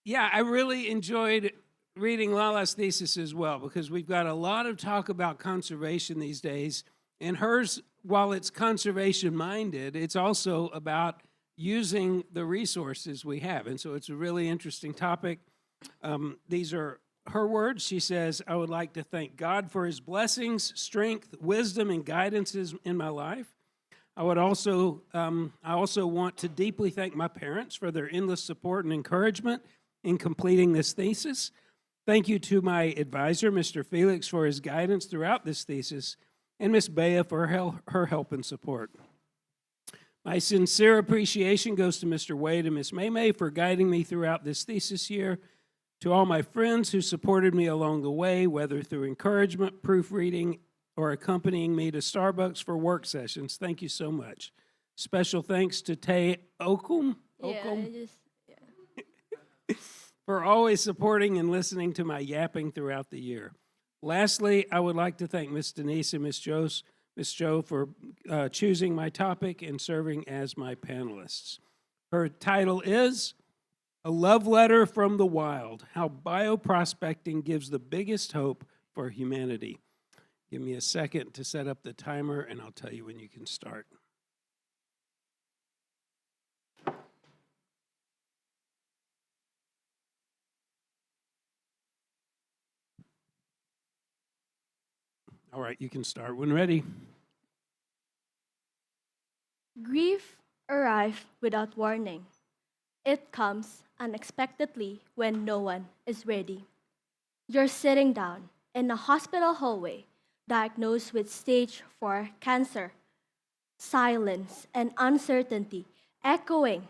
Yeah, I really enjoyed reading Lala's thesis as well because we've got a lot of talk about conservation these days. And hers, while it's conservation minded, it's also about using the resources we have. And so it's a really interesting topic. These are her words. She says, I would like to thank God for his blessings, strength, wisdom, and guidances in my life. I also want to deeply thank my parents for their endless support and encouragement in completing this thesis. Thank you to my advisor, Mr. Felix, for his guidance throughout this thesis, and Ms. Bea for her help and support. My sincere appreciation goes to Mr. Wade and Ms. Maymay for guiding me throughout this thesis year. To all my friends who supported me along the way, whether through encouragement, proofreading, or accompanying me to Starbucks for work sessions, thank you so much. Special thanks to Tay Okum for always supporting and listening to my yapping throughout the year. Lastly, I would like to thank Ms. Denise and Ms. Jo for choosing my topic and serving as my panelists. Her title is A Love Letter from the Wild, How Bioprospecting Gives the Biggest Hope for Humanity. Give me a second to set up the timer, and I'll tell you when you can start. All right, you can start when ready. Grief arrives without warning. It comes unexpectedly when no one is ready. You're sitting down in a hospital hallway, diagnosed with stage 4 cancer. Silence and uncertainty echoing,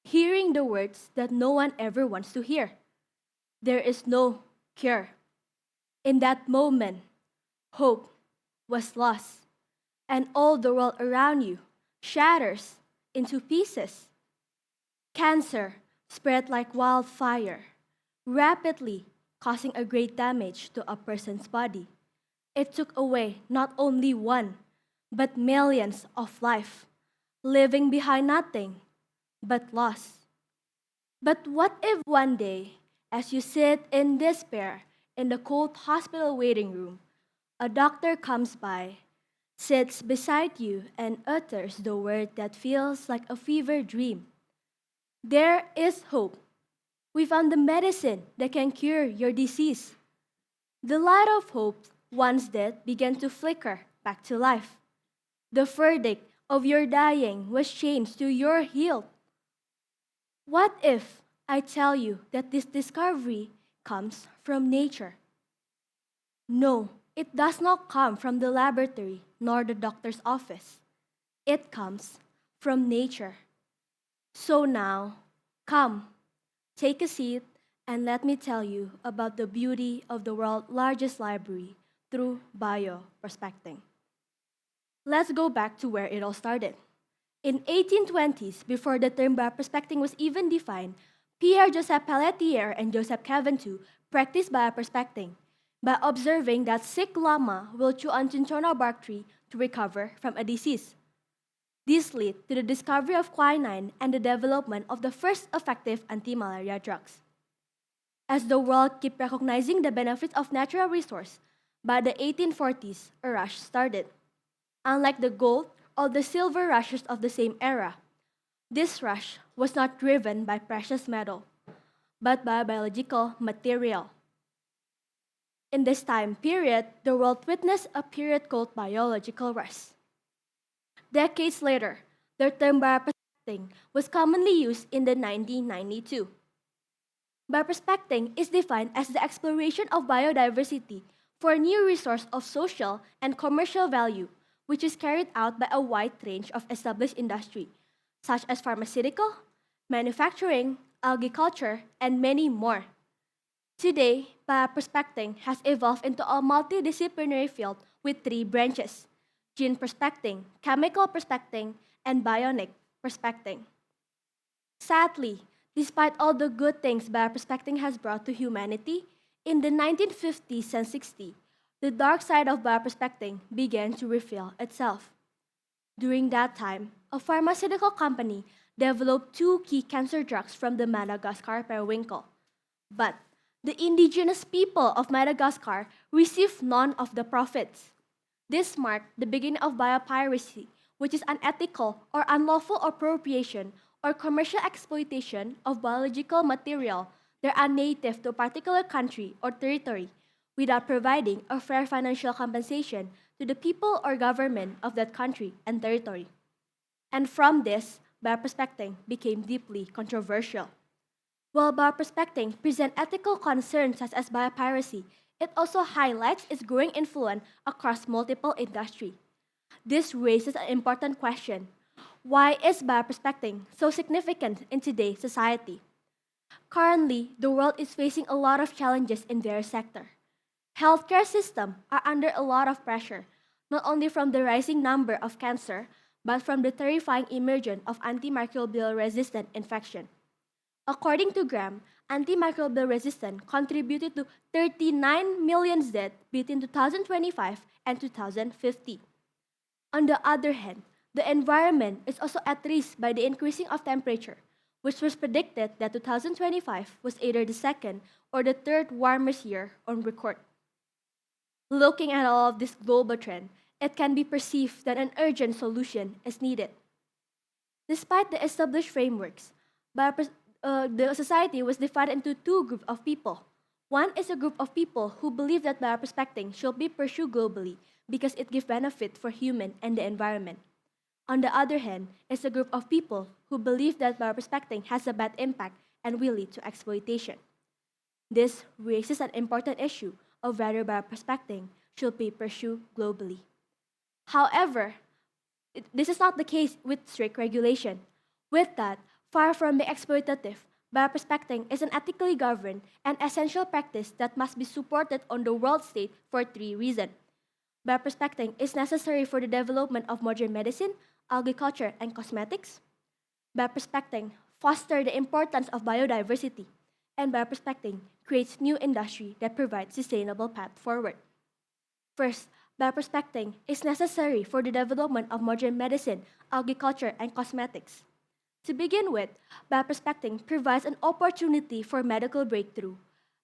hearing the words that no one ever wants to hear. There is no cure. In that moment, hope was lost, and all the world around you shatters into pieces. Cancer spread like wildfire, rapidly causing a great damage to a person's body. It took away not only one, but millions of lives, leaving behind nothing but loss. But what if one day, as you sit in despair in the cold hospital waiting room, a doctor comes by, sits beside you, and utters the word that feels like a fever dream? There is hope. We found the medicine that can cure your disease. The light of hope, once dead, began to flicker back to life. The verdict of your dying was changed to your healed. What if I tell you that this discovery comes from nature? No, it does not come from the laboratory nor the doctor's office. It comes from nature. So now, come, take a seat, and let me tell you about the beauty of the world's largest library through bioprospecting. Let's go back to where it all started. In 1820s, before the term bioprospecting was even defined, Pierre-Joseph Pelletier and Joseph Caventou practiced bioprospecting by observing that sick llama will chew on cinchona bark tree to recover from a disease. This led to the discovery of quinine and the development of the first effective anti-malaria drugs. As the world kept recognizing the benefits of natural resource, by the 1840s, a rush started. Unlike the gold or the silver rushes of the same era, this rush was not driven by precious metal, but by biological material. In this time period, the world witnessed a period called biological rush. Decades later, the term bioprospecting was commonly used in the 1992. Bioprospecting is defined as the exploration of biodiversity for a new resource of social and commercial value, which is carried out by a wide range of established industry, such as pharmaceutical, manufacturing, algae culture, and many more. Today, bioprospecting has evolved into a multidisciplinary field with 3 branches: gene prospecting, chemical prospecting, and bionic prospecting. Sadly, despite all the good things bioprospecting has brought to humanity, in the 1950s and 60s, the dark side of bioprospecting began to reveal itself. During that time, a pharmaceutical company developed two key cancer drugs from the Madagascar periwinkle. But the indigenous people of Madagascar received none of the profits. This marked the beginning of biopiracy, which is unethical or unlawful appropriation or commercial exploitation of biological material that are native to a particular country or territory without providing a fair financial compensation to the people or government of that country and territory. And from this, bioprospecting became deeply controversial. While bioprospecting presents ethical concerns such as biopiracy, it also highlights its growing influence across multiple industries. This raises an important question. Why is bioprospecting so significant in today's society? Currently, the world is facing a lot of challenges in various sectors. Healthcare systems are under a lot of pressure, not only from the rising number of cancer, but from the terrifying emergence of antimicrobial resistant infection. According to Graham, antimicrobial resistance contributed to 39 million deaths between 2025 and 2050. On the other hand, the environment is also at risk by the increasing of temperature, which was predicted that 2025 was either the second or the third warmest year on record. Looking at all of this global trend, it can be perceived that an urgent solution is needed. Despite the established frameworks, the society was divided into two groups of people. One is a group of people who believe that bioprospecting should be pursued globally because it gives benefit for human and the environment. On the other hand, is a group of people who believe that bioprospecting has a bad impact and will lead to exploitation. This raises an important issue of whether bioprospecting should be pursued globally. However, this is not the case with strict regulation. With that, far from being exploitative, bioprospecting is an ethically governed and essential practice that must be supported on the world stage for three reasons. Bioprospecting is necessary for the development of modern medicine, agriculture, and cosmetics. Bioprospecting fosters the importance of biodiversity, and bioprospecting creates new industry that provides sustainable path forward. First, bioprospecting is necessary for the development of modern medicine, agriculture, and cosmetics. To begin with, bioprospecting provides an opportunity for medical breakthrough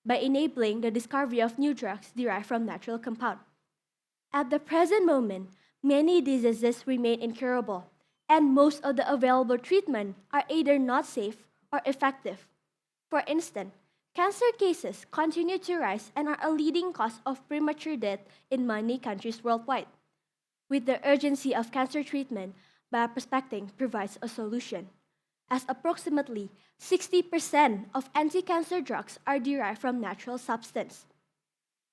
by enabling the discovery of new drugs derived from natural compounds. At the present moment, many diseases remain incurable, and most of the available treatments are either not safe or effective. For instance, cancer cases continue to rise and are a leading cause of premature death in many countries worldwide. With the urgency of cancer treatment, bioprospecting provides a solution, as approximately 60% of anti-cancer drugs are derived from natural substance.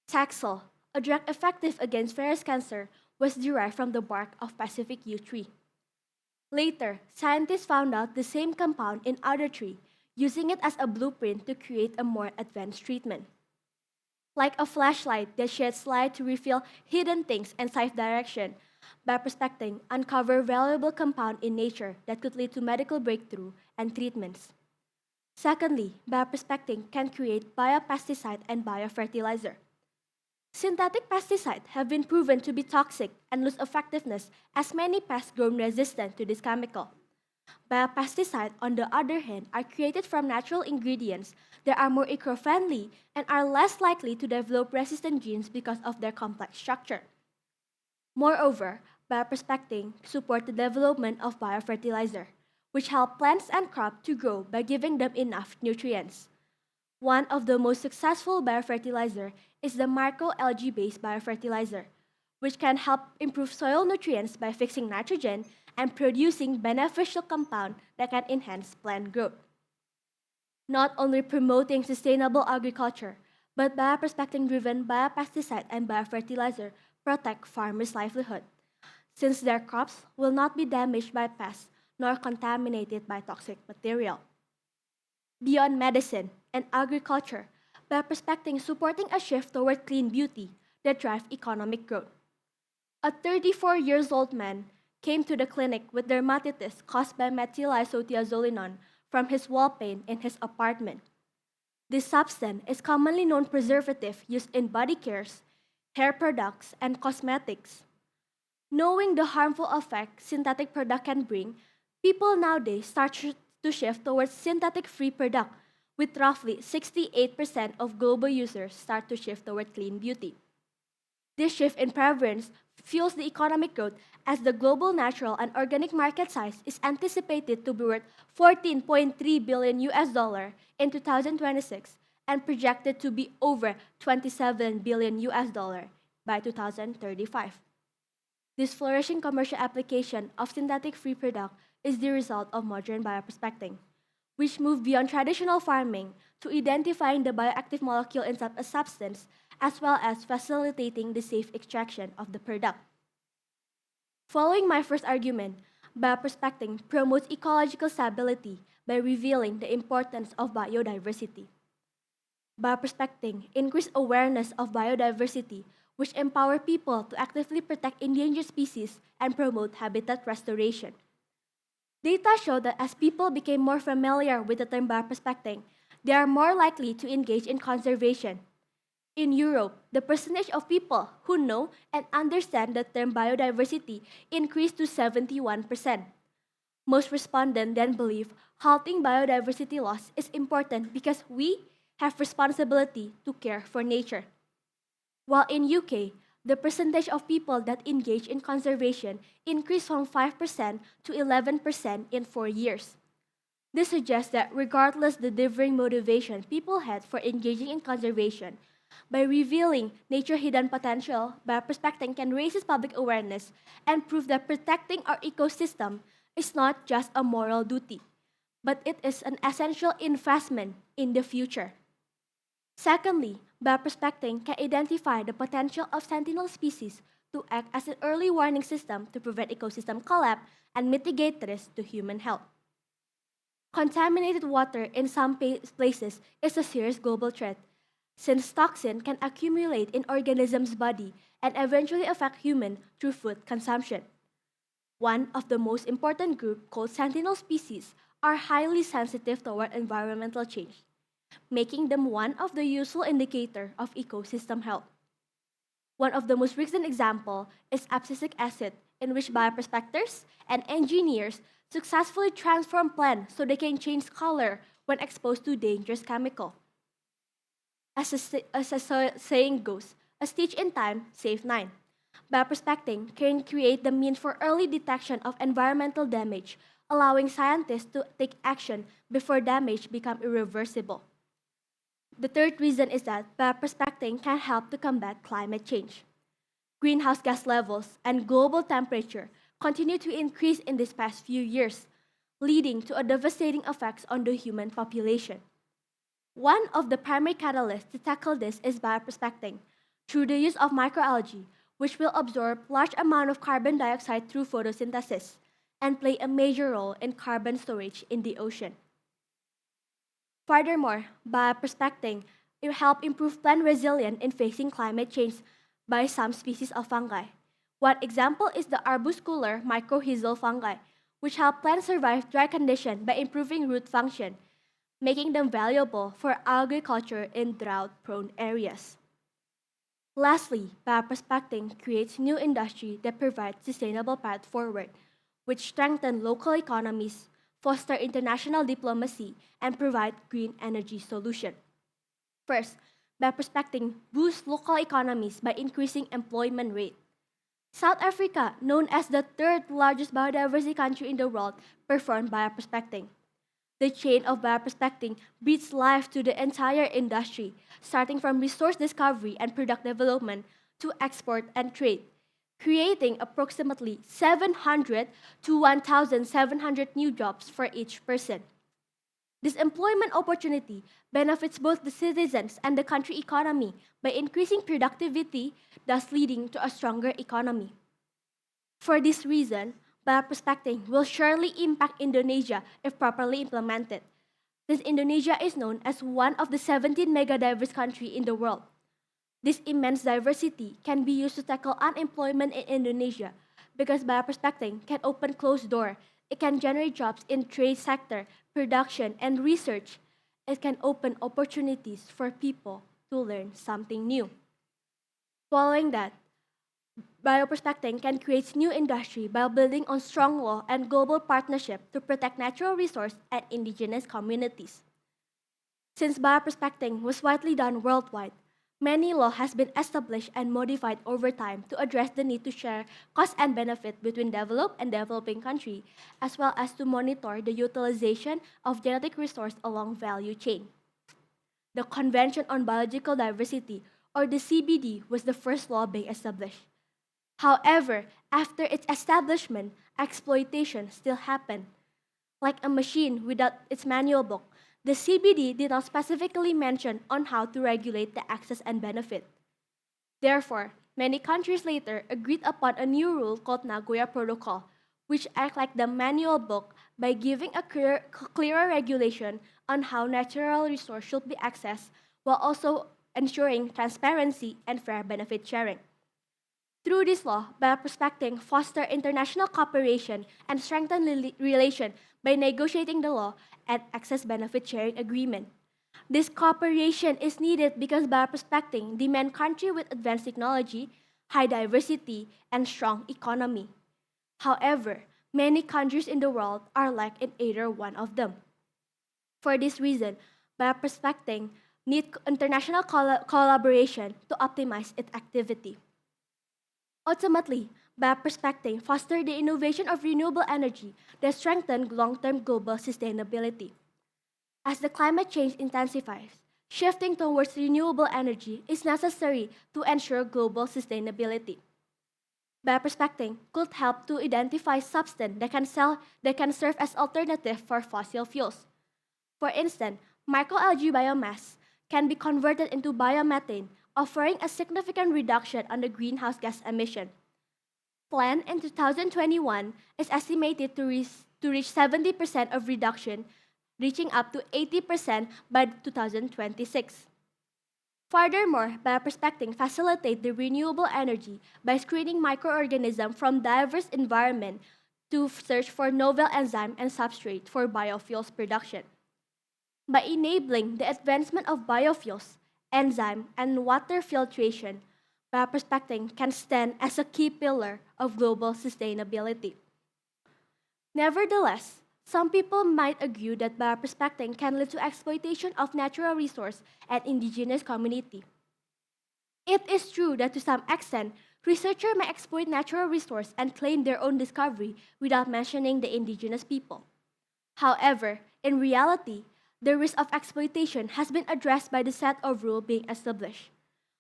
Taxol, a drug effective against various cancer, was derived from the bark of Pacific yew tree. Later, scientists found out the same compound in other tree, using it as a blueprint to create a more advanced treatment. Like a flashlight that sheds light to reveal hidden things and safe direction, bioprospecting uncover valuable compound in nature that could lead to medical breakthrough and treatments. Secondly, bioprospecting can create biopesticide and biofertilizer. Synthetic pesticides have been proven to be toxic and lose effectiveness as many pests grow resistant to this chemical. Biopesticides, on the other hand, are created from natural ingredients that are more eco-friendly and are less likely to develop resistant genes because of their complex structure. Moreover, bioprospecting supports the development of biofertilizer, which help plants and crops to grow by giving them enough nutrients. One of the most successful biofertilizer is the macroalgae-based biofertilizer, which can help improve soil nutrients by fixing nitrogen and producing beneficial compounds that can enhance plant growth. Not only promoting sustainable agriculture, but bioprospecting-driven biopesticide and biofertilizer protect farmers' livelihood, since their crops will not be damaged by pests nor contaminated by toxic material. Beyond medicine and agriculture, bioprospecting is supporting a shift toward clean beauty that drives economic growth. A 34-year-old man came to the clinic with dermatitis caused by methylisothiazolinone from his wall paint in his apartment. This substance is commonly known preservative used in body cares, hair products, and cosmetics. Knowing the harmful effect synthetic product can bring, people nowadays start to shift towards synthetic-free product, with roughly 68% of global users start to shift toward clean beauty. This shift in preference fuels the economic growth as the global natural and organic market size is anticipated to be worth 14.3 billion US dollar in 2026 and projected to be over 27 billion US dollar by 2035. This flourishing commercial application of synthetic free product is the result of modern bioprospecting, which moved beyond traditional farming to identifying the bioactive molecule inside a substance as well as facilitating the safe extraction of the product. Following my first argument, bioprospecting promotes ecological stability by revealing the importance of biodiversity. Bioprospecting increases awareness of biodiversity, which empower people to actively protect endangered species and promote habitat restoration. Data show that as people became more familiar with the term bioprospecting, they are more likely to engage in conservation. In Europe, the percentage of people who know and understand the term biodiversity increased to 71%. Most respondents then believe halting biodiversity loss is important because we have responsibility to care for nature. While in UK, the percentage of people that engage in conservation increased from 5% to 11% in 4 years. This suggests that regardless the differing motivation people had for engaging in conservation, by revealing nature's hidden potential, bioprospecting can raise its public awareness and prove that protecting our ecosystem is not just a moral duty, but it is an essential investment in the future. Secondly, bioprospecting can identify the potential of sentinel species to act as an early warning system to prevent ecosystem collapse and mitigate risks to human health. Contaminated water in some places is a serious global threat, since toxin can accumulate in organisms' body and eventually affect human through food consumption. One of the most important groups, called sentinel species, are highly sensitive toward environmental change, making them one of the useful indicators of ecosystem health. One of the most recent examples is abscisic acid, in which bioprospectors and engineers successfully transform plants so they can change color when exposed to dangerous chemical. As a saying goes, a stitch in time saves nine. Bioprospecting can create the means for early detection of environmental damage, allowing scientists to take action before damage becomes irreversible. The third reason is that bioprospecting can help to combat climate change. Greenhouse gas levels and global temperature continue to increase in these past few years, leading to a devastating effects on the human population. One of the primary catalysts to tackle this is bioprospecting, through the use of microalgae, which will absorb large amount of carbon dioxide through photosynthesis and play a major role in carbon storage in the ocean. Furthermore, bioprospecting will help improve plant resilience in facing climate change by some species of fungi. One example is the arbuscular mycorrhizal fungi, which help plants survive dry conditions by improving root function, making them valuable for agriculture in drought-prone areas. Lastly, bioprospecting creates new industry that provides sustainable path forward, which strengthen local economies, foster international diplomacy, and provide green energy solution. First, bioprospecting boosts local economies by increasing employment rate. South Africa, known as the third largest biodiversity country in the world, performed bioprospecting. The chain of bioprospecting breathes life to the entire industry, starting from resource discovery and product development to export and trade, creating approximately 700 to 1,700 new jobs for each person. This employment opportunity benefits both the citizens and the country economy by increasing productivity, thus leading to a stronger economy. For this reason, bioprospecting will surely impact Indonesia if properly implemented, since Indonesia is known as one of the 17 megadiverse countries in the world. This immense diversity can be used to tackle unemployment in Indonesia because bioprospecting can open closed doors. It can generate jobs in trade sector, production, and research. It can open opportunities for people to learn something new. Following that, Bioprospecting can create new industry by building on strong law and global partnership to protect natural resource and indigenous communities. Since bioprospecting was widely done worldwide, many law has been established and modified over time to address the need to share cost and benefit between developed and developing countries, as well as to monitor the utilization of genetic resource along value chain. The Convention on Biological Diversity, or the CBD, was the first law being established. However, after its establishment, exploitation still happened. Like a machine without its manual book, the CBD did not specifically mention on how to regulate the access and benefit. Therefore, many countries later agreed upon a new rule called Nagoya Protocol, which act like the manual book by giving a clearer regulation on how natural resource should be accessed while also ensuring transparency and fair benefit sharing. Through this law, bioprospecting foster international cooperation and strengthen relation by negotiating the law and access benefit sharing agreement. This cooperation is needed because bioprospecting demand country with advanced technology, high diversity, and strong economy. However, many countries in the world are lack in either one of them. For this reason, bioprospecting need international collaboration to optimize its activity. Ultimately, bioprospecting fosters the innovation of renewable energy that strengthen long-term global sustainability. As the climate change intensifies, shifting towards renewable energy is necessary to ensure global sustainability. Bioprospecting could help to identify substances that can serve as alternative for fossil fuels. For instance, microalgae biomass can be converted into biomethane, offering a significant reduction on the greenhouse gas emission. Plan in 2021 is estimated to reach 70% of reduction, reaching up to 80% by 2026. Furthermore, bioprospecting facilitates the renewable energy by screening microorganisms from diverse environments to search for novel enzyme and substrate for biofuels production. By enabling the advancement of biofuels, enzyme, and water filtration, bioprospecting can stand as a key pillar of global sustainability. Nevertheless, some people might argue that bioprospecting can lead to exploitation of natural resource and indigenous community. It is true that to some extent, researchers may exploit natural resource and claim their own discovery without mentioning the indigenous people. However, in reality, the risk of exploitation has been addressed by the set of rules being established.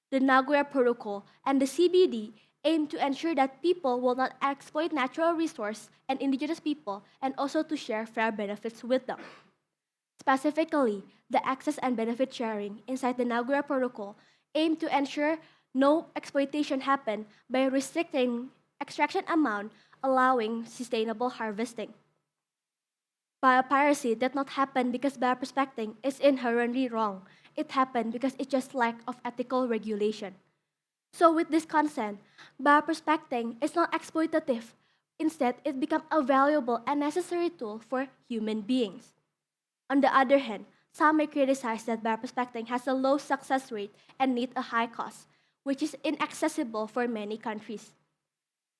The Nagoya Protocol and the CBD aim to ensure that people will not exploit natural resource and indigenous people and also to share fair benefits with them. Specifically, the access and benefit sharing inside the Nagoya Protocol aim to ensure no exploitation happen by restricting extraction amount, allowing sustainable harvesting. Biopiracy did not happen because bioprospecting is inherently wrong. It happened because it's just lack of ethical regulation. So with this consent, bioprospecting is not exploitative. Instead, it becomes a valuable and necessary tool for human beings. On the other hand, some may criticize that bioprospecting has a low success rate and needs a high cost, which is inaccessible for many countries.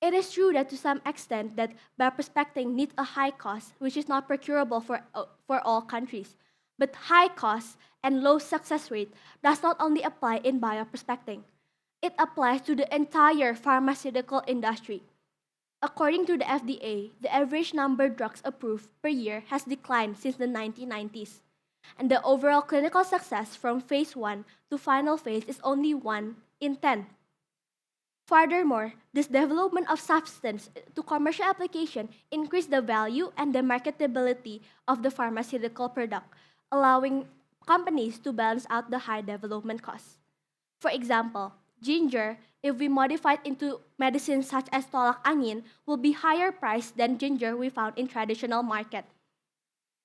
It is true that to some extent that bioprospecting needs a high cost, which is not procurable for all countries. But high cost and low success rate does not only apply in bioprospecting. It applies to the entire pharmaceutical industry. According to the FDA, the average number of drugs approved per year has declined since the 1990s. And the overall clinical success from phase 1 to final phase is only 1 in 10. Furthermore, this development of substance to commercial application increased the value and the marketability of the pharmaceutical product, allowing companies to balance out the high development costs. For example, ginger, if we modify it into medicines such as tolak angin, will be higher priced than ginger we found in traditional market.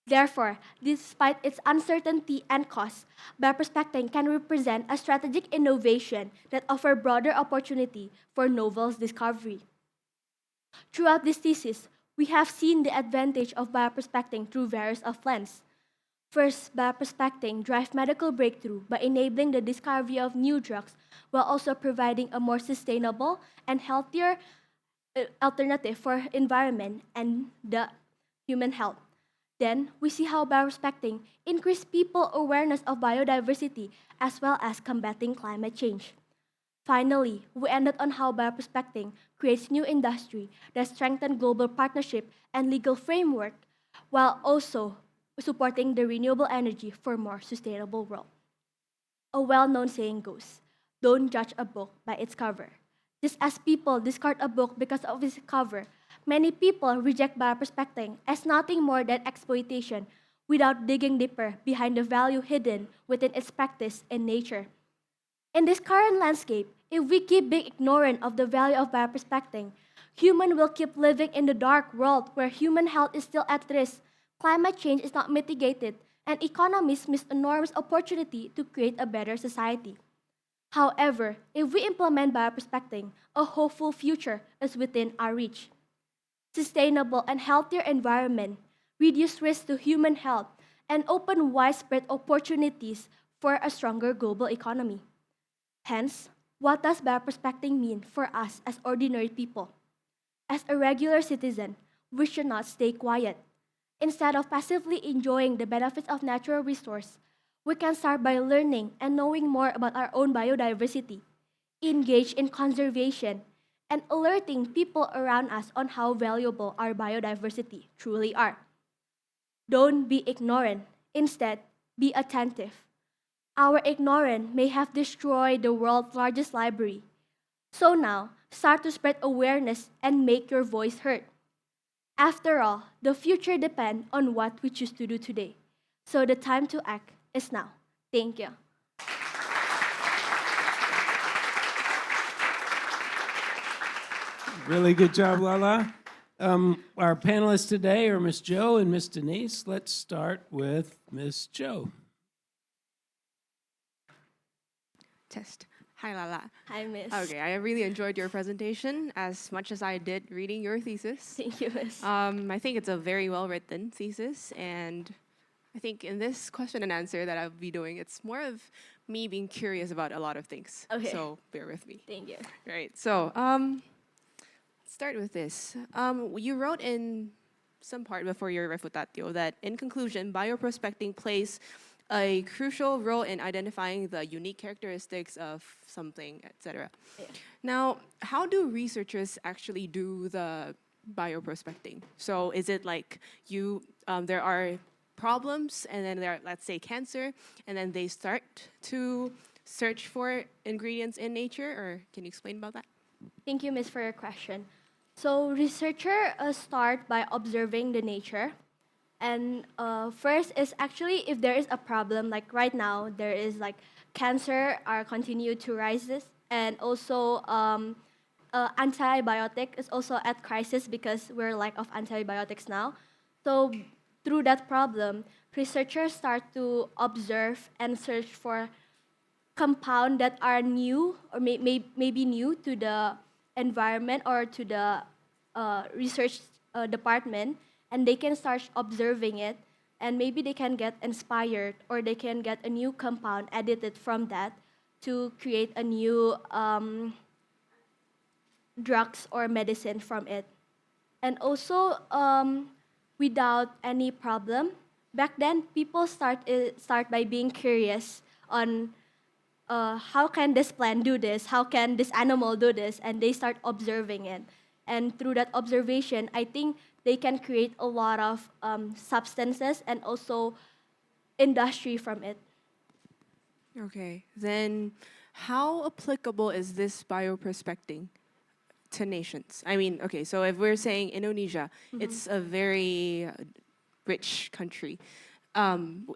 Therefore, despite its uncertainty and cost, bioprospecting can represent a strategic innovation that offers broader opportunity for novel discovery. Throughout this thesis, we have seen the advantage of bioprospecting through various of lens. First, bioprospecting drives medical breakthrough by enabling the discovery of new drugs while also providing a more sustainable and healthier alternative for environment and the human health. Then we see how bioprospecting increase people awareness of biodiversity as well as combating climate change. Finally, we ended on how bioprospecting creates new industry that strengthen global partnership and legal framework while also supporting the renewable energy for a more sustainable world. A well-known saying goes, don't judge a book by its cover. Just as people discard a book because of its cover, many people reject bioprospecting as nothing more than exploitation without digging deeper behind the value hidden within its practice and nature. In this current landscape, if we keep being ignorant of the value of bioprospecting, humans will keep living in the dark world where human health is still at risk, climate change is not mitigated, and economies miss enormous opportunity to create a better society. However, if we implement bioprospecting, a hopeful future is within our reach. Sustainable and healthier environment, reduce risk to human health, and open widespread opportunities for a stronger global economy. Hence, what does bioprospecting mean for us as ordinary people? As a regular citizen, we should not stay quiet. Instead of passively enjoying the benefits of natural resource, we can start by learning and knowing more about our own biodiversity, engage in conservation, and alerting people around us on how valuable our biodiversity truly are. Don't be ignorant. Instead, be attentive. Our ignorance may have destroyed the world's largest library. So now, start to spread awareness and make your voice heard. After all, the future depends on what we choose to do today. So the time to act is now. Thank you. Really good job, Lala. Our panelists today are Miss Jo and Miss Denise. Let's start with Miss Jo. Test. Hi, Lala. Hi, Miss. Okay, I really enjoyed your presentation as much as I did reading your thesis. Thank you, Miss. I think it's a very well-written thesis, and I think in this question and answer that I'll be doing, it's more of me being curious about a lot of things. Okay. So bear with me. Thank you. Right. So let's start with this. You wrote in some part before your refutatio that in conclusion, bioprospecting plays a crucial role in identifying the unique characteristics of something, etc. Yeah. Now, how do researchers actually do the bioprospecting? So is it like there are problems and then there are, let's say, cancer, and then they start to search for ingredients in nature, or can you explain about that? Thank you, Miss, for your question. So researchers start by observing the nature. And first is actually if there is a problem, like right now, there is like cancer are continue to rise, and also antibiotic is also at crisis because we're lack of antibiotics now. So through that problem, researchers start to observe and search for compound that are new or maybe new to the environment or to the research department, and they can start observing it, and maybe they can get inspired or they can get a new compound edited from that to create a new drugs or medicine from it. And also, without any problem, back then people start by being curious on how can this plant do this, how can this animal do this, and they start observing it. And through that observation, I think they can create a lot of substances and also industry from it. Okay, then how applicable is this bioprospecting to nations? I mean, okay, so if we're saying Indonesia, it's a very rich country.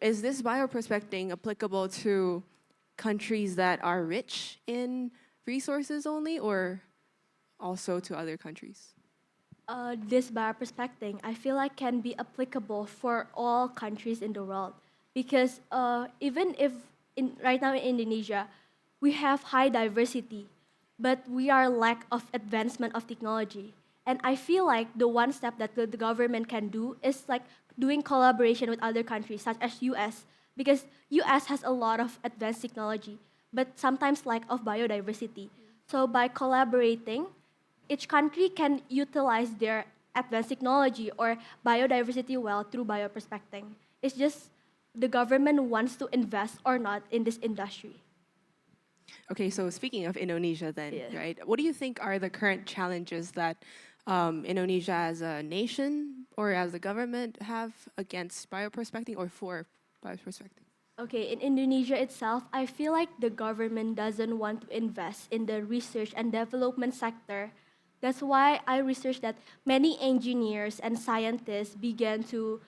Is this bioprospecting applicable to countries that are rich in resources only, or also to other countries? This bioprospecting, I feel like can be applicable for all countries in the world because even if right now in Indonesia, we have high diversity, but we are lack of advancement of technology. And I feel like the one step that the government can do is like doing collaboration with other countries such as US, because US has a lot of advanced technology, but sometimes lack of biodiversity. So by collaborating, each country can utilize their advanced technology or biodiversity well through bioprospecting. It's just the government wants to invest or not in this industry. Okay, so speaking of Indonesia, then, Yeah. right? What do you think are the current challenges that Indonesia as a nation or as a government have against bioprospecting or for bioprospecting? Okay, in Indonesia itself, I feel like the government doesn't want to invest in the research and development sector. That's why I researched that many engineers and scientists began to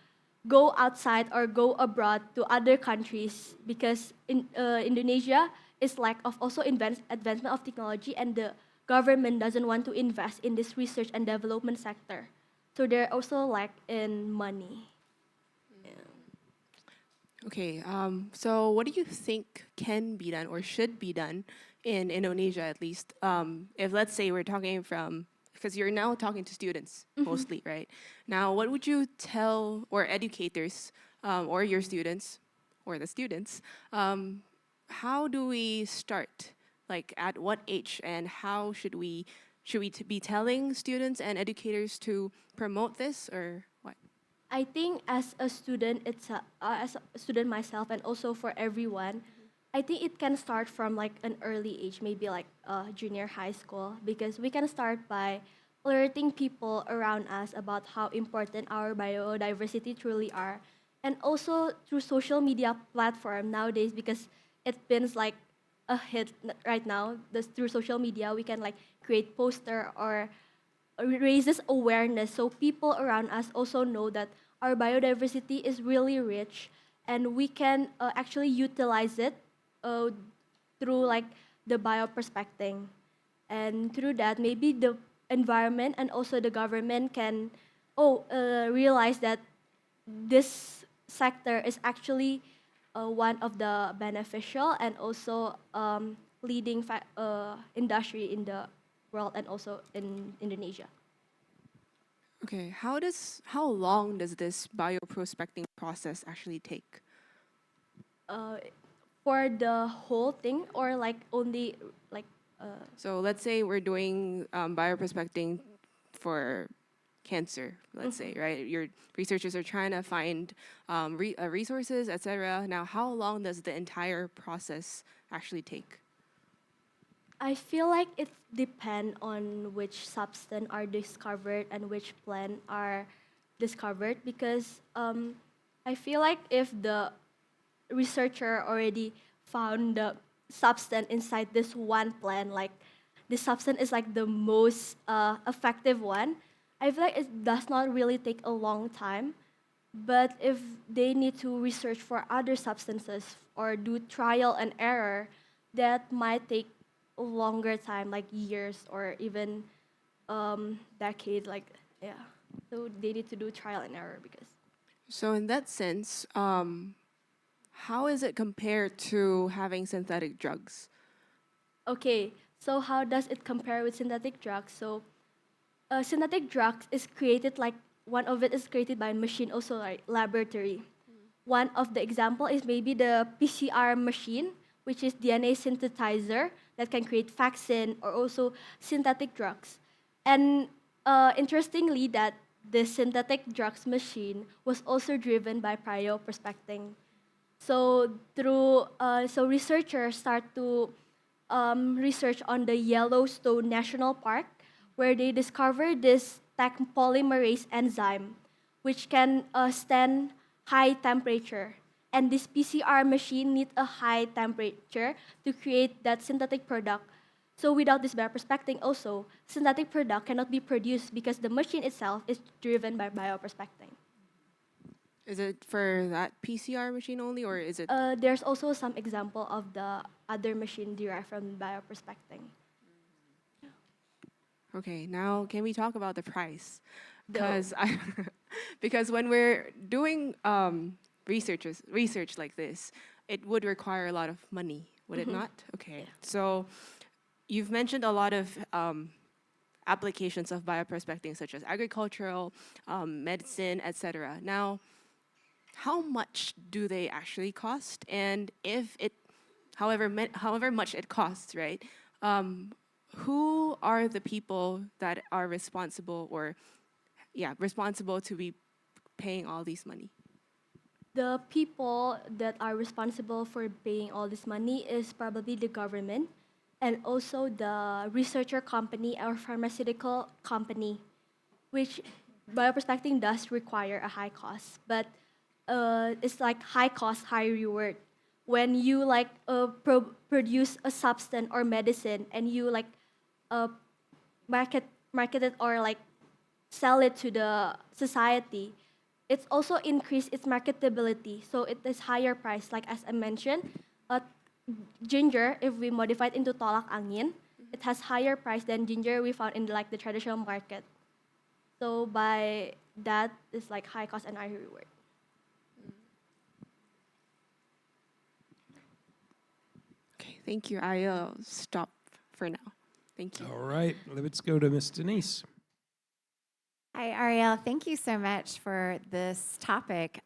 go outside or go abroad to other countries because in Indonesia is lack of also advancement of technology, and the government doesn't want to invest in this research and development sector. So they're also lack in money. Okay, so what do you think can be done or should be done in Indonesia at least? If let's say we're talking from, because you're now talking to students mostly, right? Now, what would you tell or educators or your students or the students, how do we start? Like at what age and how should we be telling students and educators to promote this or what? I think as a student, as a student myself, and also for everyone, I think it can start from like an early age, maybe like junior high school, because we can start by alerting people around us about how important our biodiversity truly are, and also through social media platform nowadays, because it's been like a hit right now. This, through social media, we can like create poster or raises awareness so people around us also know that our biodiversity is really rich and we can actually utilize it uh, through like the bioprospecting, and through that maybe the environment and also the government can realize that this sector is actually one of the beneficial and also leading industry in the world and also in Indonesia. Okay, how long does this bioprospecting process actually take? Uh, for the whole thing or like only like So let's say we're doing bioprospecting for cancer, let's say, right? Your researchers are trying to find resources, etc. Now, how long does the entire process actually take? I feel like it depends on which substance are discovered and which plant are discovered, because I feel like if the researcher already found the substance inside this one plant, like this substance is like the most effective one, I feel like it does not really take a long time. But if they need to research for other substances or do trial and error, that might take a longer time, like years or even decades. Like yeah, so they need to do trial and error because. So, in that sense, how is it compared to having synthetic drugs? Okay, so how does it compare with synthetic drugs? So, synthetic drugs is created like one of it is created by machine, also like laboratory. One of the example is maybe the PCR machine, which is DNA synthesizer that can create vaccine or also synthetic drugs. And interestingly, that the synthetic drugs machine was also driven by cryoprospecting. So so researchers start to research on the Yellowstone National Park, where they discovered this tech polymerase enzyme, which can stand high temperature. And this PCR machine needs a high temperature to create that synthetic product. So without this bioprospecting also, synthetic product cannot be produced because the machine itself is driven by bioprospecting. Is it for that PCR machine only, or is it? There's also some example of the other machine derived from bioprospecting. Okay, now can we talk about the price? The Because because when we're doing research like this, it would require a lot of money, would it not? Okay, Yeah. so you've mentioned a lot of applications of bioprospecting, such as agricultural, medicine, etc. Now, how much do they actually cost? And if it, however much it costs, right? Who are the people that are responsible, or responsible to be paying all these money? The people that are responsible for paying all this money is probably the government and also the researcher company or pharmaceutical company, which bioprospecting does require a high cost, but it's like high cost, high reward. When you like produce a substance or medicine and you like uh, market it or like sell it to the society, it's also increased its marketability. So it is higher price. Like as I mentioned, uh, ginger, if we modify it into tolak angin, it has higher price than ginger we found in like the traditional market. So by that, it's like high cost and high reward. Okay, thank you. I'll stop for now. Thank you. All right, let's go to Miss Denise. Hi, Arielle. Thank you so much for this topic.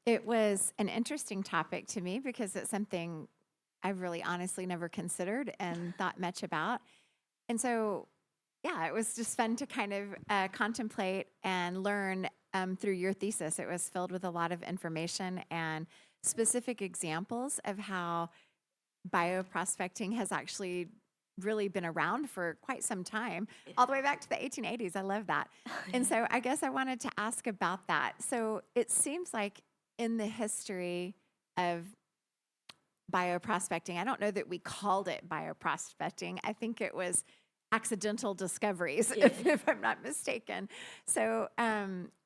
It was an interesting topic to me because it's something I've really honestly never considered and thought much about. And so, yeah, it was just fun to kind of contemplate and learn through your thesis. It was filled with a lot of information and specific examples of how bioprospecting has actually really been around for quite some time, all the way back to the 1880s. I love that. And so I guess I wanted to ask about that. So it seems like in the history of bioprospecting, I don't know that we called it bioprospecting. I think it was accidental discoveries, if I'm not mistaken. So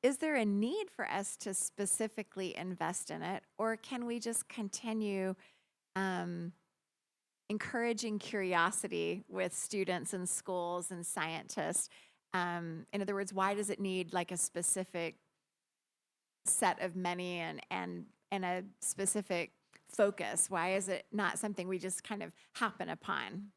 is there a need for us to specifically invest in it, or can we just continue encouraging curiosity with students and schools and scientists? In other words, why does it need like a specific set of money and a specific focus? Why is it not something we just kind of happen upon?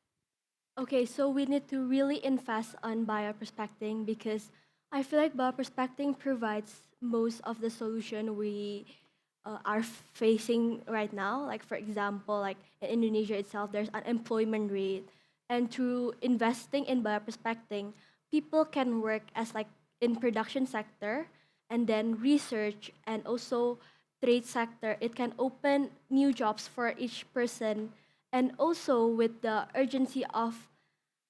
Okay, so we need to really invest on bioprospecting because I feel like bioprospecting provides most of the solution we are facing right now. Like for example, like in Indonesia itself, there's unemployment rate, and through investing in bioprospecting, people can work as like in production sector and then research and also trade sector. It can open new jobs for each person, and also with the urgency of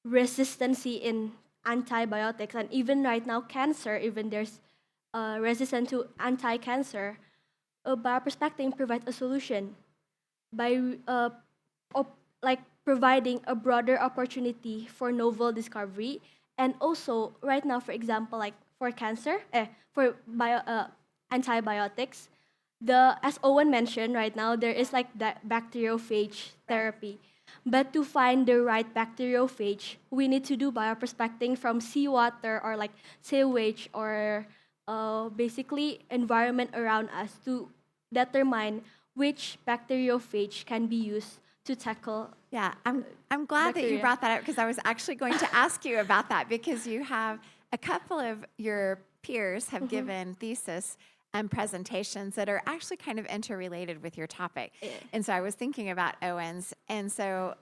resistancy in antibiotics and even right now cancer, even there's resistant to anti-cancer, bioprospecting provides a solution by like providing a broader opportunity for novel discovery. And also right now, for example, like for cancer, for antibiotics, the as Owen mentioned, right now there is like that bacteriophage therapy. But to find the right bacteriophage, we need to do bioprospecting from seawater or like sewage or basically environment around us to determine which bacteriophage can be used to tackle. Yeah, I'm glad that you Bacteria. brought that up because I was actually going to ask you about that because you have a couple of your peers have given thesis presentations that are actually kind of interrelated with your topic. And so I was thinking about Owens. And so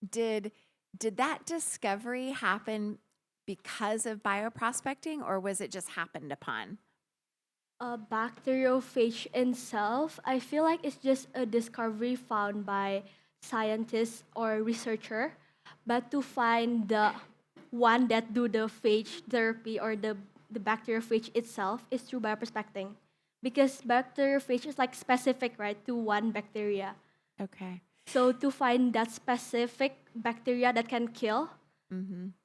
did that discovery happen because of bioprospecting, or was it just happened upon? Bacteriophage itself, I feel like it's just a discovery found by scientists or researcher, but to find the one that do the phage therapy or the bacteriophage itself is through bioprospecting, because bacteriophage is like specific, right, to one bacteria. Okay. So to find that specific bacteria that can kill,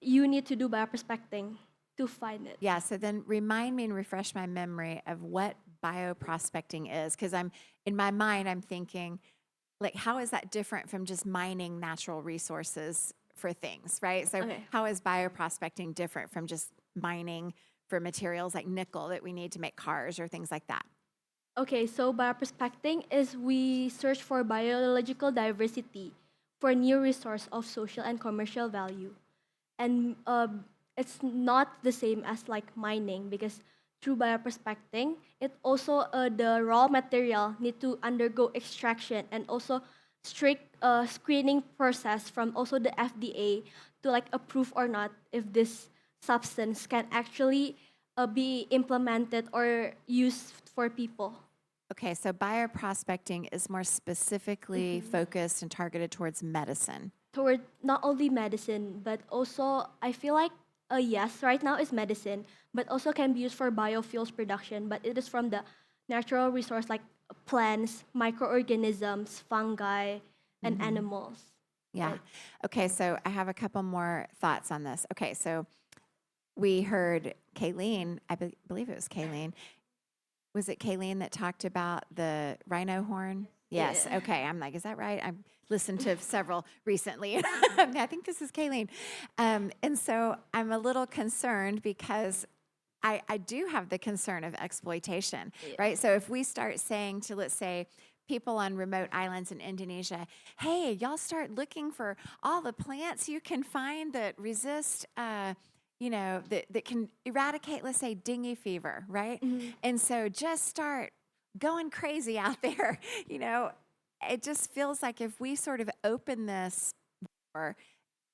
you need to do bioprospecting to find it. Yeah, so then remind me and refresh my memory of what bioprospecting is, because in my mind, I'm thinking, like, how is that different from just mining natural resources for things, right? So Okay. how is bioprospecting different from just mining for materials like nickel that we need to make cars or things like that? Okay, so bioprospecting is we search for biological diversity for new resource of social and commercial value. And it's not the same as like mining because through bioprospecting, it also the raw material need to undergo extraction and also strict screening process from also the FDA to like approve or not if this substance can actually be implemented or used for people. Okay, so bioprospecting is more specifically focused and targeted towards medicine. Toward not only medicine, but also I feel like yes, right now is medicine, but also can be used for biofuels production. But it is from the natural resource like plants, microorganisms, fungi, and animals. Yeah. Right. Okay, so I have a couple more thoughts on this. Okay, so we heard Kayleen, believe it was Kayleen. Was it Kayleen that talked about the rhino horn? Yes. Yeah. Okay. I'm like, is that right? I've listened to several recently. I think this is Kayleen. And so I'm a little concerned because I do have the concern of exploitation, right? So if we start saying to, let's say, people on remote islands in Indonesia, hey, y'all start looking for all the plants you can find that resist, that can eradicate, let's say, dengue fever, right? And so just start going crazy out there. It just feels like if we sort of open this door,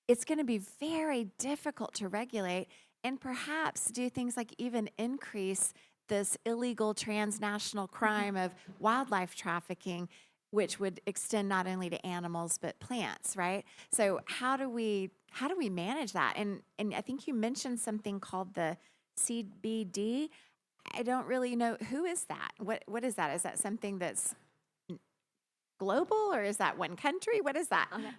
it's going to be very difficult to regulate and perhaps do things like even increase this illegal transnational crime of wildlife trafficking, which would extend not only to animals but plants, right? So how do we manage that? And I think you mentioned something called the CBD. I don't really know, who is that? What is that? Is that something that's global or is that one country? What is that? Okay.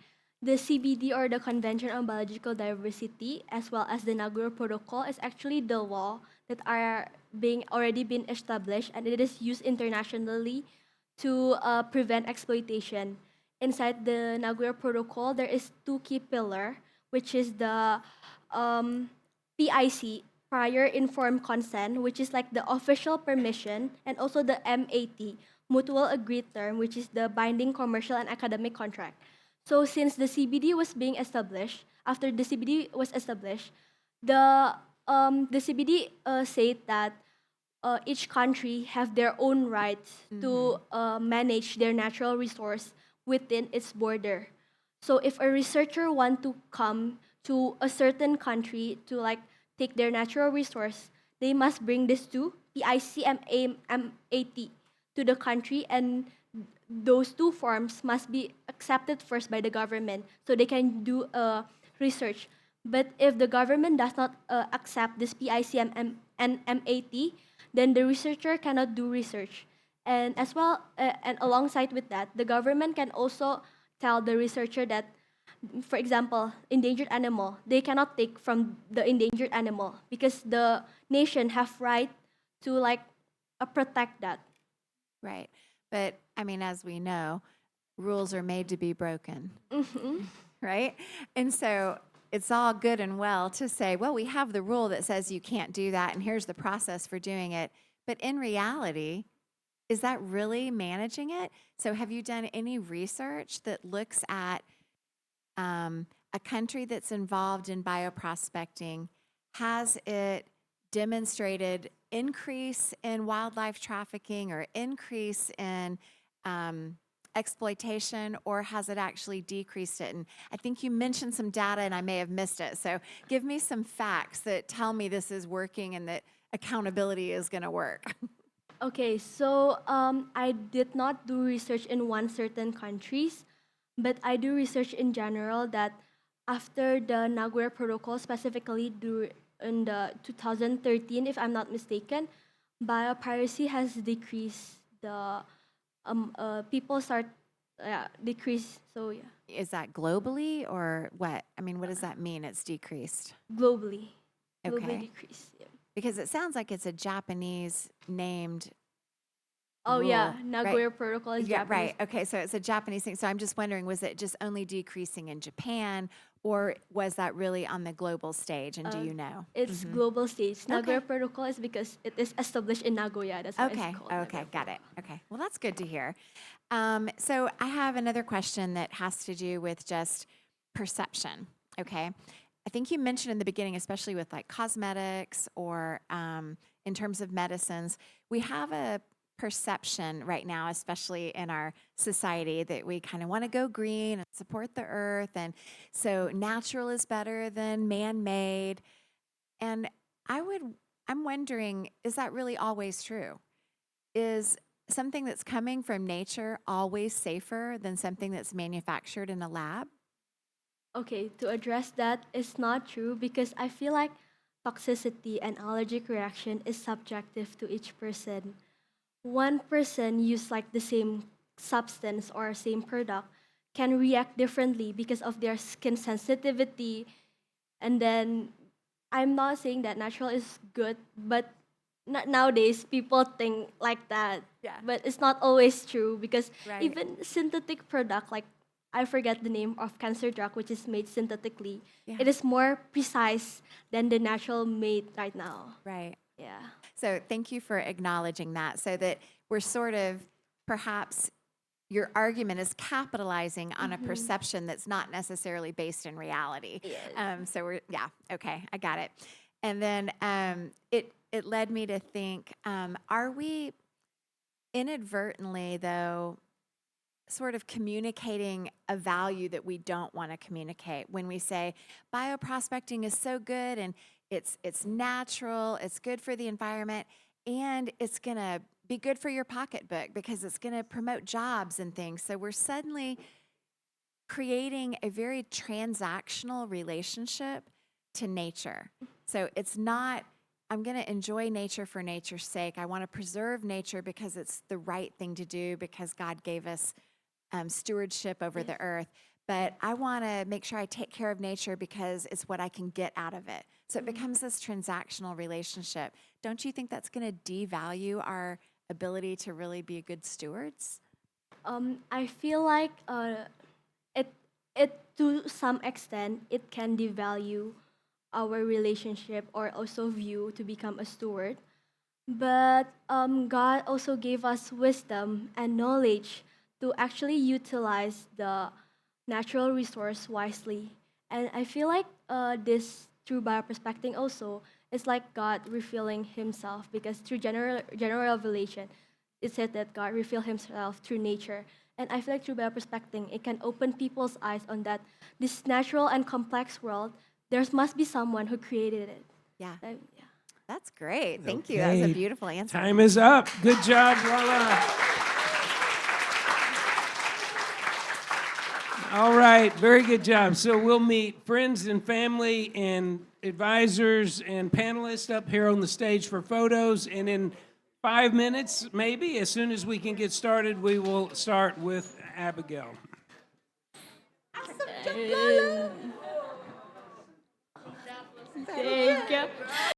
The CBD or the Convention on Biological Diversity, as well as the Nagoya Protocol, is actually the law that are already been established, and it is used internationally to prevent exploitation. Inside the Nagoya Protocol, there is two key pillar, which is the PIC, prior informed consent, which is like the official permission, and also the MAT, mutual agreed term, which is the binding commercial and academic contract. So since the CBD was being established, after the CBD was established, the CBD said that each country have their own rights to manage their natural resource within its border. So if a researcher want to come to a certain country to like take their natural resource, they must bring this to PICMAT to the country, and those two forms must be accepted first by the government so they can do research. But if the government does not accept this PICM and MAT, then the researcher cannot do research. And as well, and alongside with that, the government can also tell the researcher that, for example, endangered animal, they cannot take from the endangered animal because the nation have right to like protect that. Right. But I mean, as we know, rules are made to be broken, right? And so it's all good and well to say, well, we have the rule that says you can't do that, and here's the process for doing it. But in reality, is that really managing it? So have you done any research that looks at a country that's involved in bioprospecting? Has it demonstrated increase in wildlife trafficking or increase in exploitation, or has it actually decreased it? And I think you mentioned some data and I may have missed it. So give me some facts that tell me this is working and that accountability is going to work. Okay, so I did not do research in one certain countries, but I do research in general that after the Nagoya Protocol, specifically in the 2013, if I'm not mistaken, biopiracy has decreased. The people start decrease. So yeah, Is that globally or what? I mean, what does that mean? It's decreased. globally, Okay. decrease. Yeah. Because it sounds like it's a Japanese named. Oh yeah, Rule, Nagoya right? Protocol is Yeah, Japanese. right. Okay, so it's a Japanese thing. So I'm just wondering, was it just only decreasing in Japan, or was that really on the global stage? And do you know? It's global stage. Nagoya Okay. Protocol is because it is established in Nagoya. That's why Okay. it's called. Okay. Nagoya Got it. Protocol. Okay. Well, that's good to hear. So I have another question that has to do with just perception. Okay. I think you mentioned in the beginning, especially with like cosmetics or in terms of medicines, we have a perception right now, especially in our society, that we kind of want to go green and support the earth. And so natural is better than man-made. And I'm wondering, is that really always true? Is something that's coming from nature always safer than something that's manufactured in a lab? Okay, to address that, it's not true because I feel like toxicity and allergic reaction is subjective to each person. One person use like the same substance or same product can react differently because of their skin sensitivity. And then I'm not saying that natural is good, but nowadays people think like that. Yeah. But it's not always true because Right. even synthetic product like I forget the name of cancer drug which is made synthetically. Yeah. It is more precise than the natural made right now. Right. Yeah. So thank you for acknowledging that so that we're sort of perhaps your argument is capitalizing on a perception that's not necessarily based in reality. Yes. So yeah, okay, I got it. And then it led me to think, are we inadvertently, though, sort of communicating a value that we don't want to communicate when we say bioprospecting is so good and it's natural, it's good for the environment, and it's going to be good for your pocketbook because it's going to promote jobs and things. So we're suddenly creating a very transactional relationship to nature. So it's not, I'm going to enjoy nature for nature's sake. I want to preserve nature because it's the right thing to do because God gave us stewardship over the earth. But I want to make sure I take care of nature because it's what I can get out of it. So it becomes this transactional relationship. Don't you think that's going to devalue our ability to really be good stewards? I feel like it to some extent it can devalue our relationship or also view to become a steward. But God also gave us wisdom and knowledge to actually utilize the natural resource wisely. And I feel like this through bioprospecting also is like God revealing Himself because through general revelation, it said that God revealed Himself through nature. And I feel like through bioprospecting, it can open people's eyes on that this natural and complex world, there must be someone who created it. Yeah, Yeah. that's great. Thank you. That was a Okay. beautiful answer. Time is up. Good job, Lala. All right, very good job. So we'll meet friends and family and advisors and panelists up here on the stage for photos. And in 5 minutes, maybe, as soon as we can get started, we will start with Abigail. Thank you.